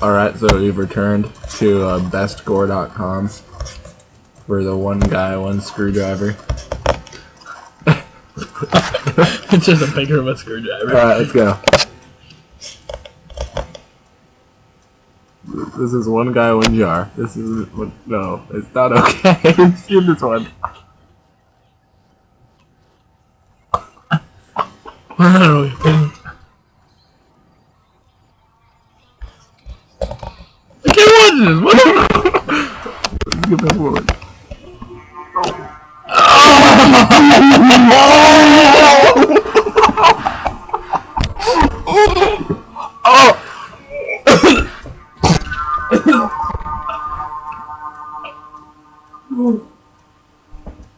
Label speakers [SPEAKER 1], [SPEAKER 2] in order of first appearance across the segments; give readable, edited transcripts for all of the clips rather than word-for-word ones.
[SPEAKER 1] Alright, so we've returned to bestgore.com for the one guy, one screwdriver.
[SPEAKER 2] It's just a picture of a screwdriver.
[SPEAKER 1] Alright, let's go. This is one guy, one jar. This is one. No, it's not okay. See this one.
[SPEAKER 2] I don't know. I can't watch this.
[SPEAKER 1] Let's get that one.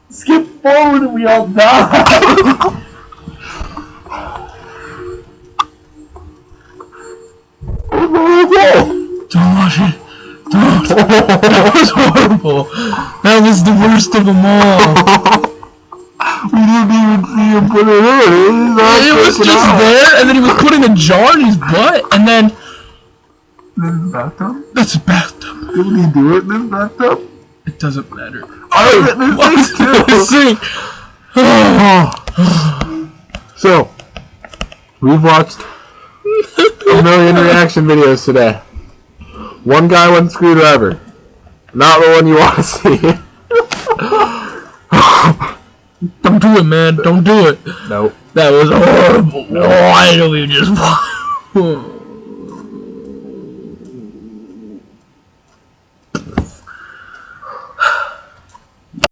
[SPEAKER 2] Skip forward and we all die. Don't watch it. Don't. That was horrible. That was the worst of them all.
[SPEAKER 1] We didn't even see him put it in.
[SPEAKER 2] It was just there, and then he was putting a jar in his butt, and then...
[SPEAKER 1] This is bathtub?
[SPEAKER 2] That's a bathtub.
[SPEAKER 1] Didn't he do it in this bathtub?
[SPEAKER 2] It doesn't matter.
[SPEAKER 1] Oh,
[SPEAKER 2] This thing.
[SPEAKER 1] So, we've watched a million reaction videos today. One guy, one screwdriver. Not the one you want to see.
[SPEAKER 2] Don't do it, man. Don't do it.
[SPEAKER 1] Nope.
[SPEAKER 2] That was horrible. Why do we just...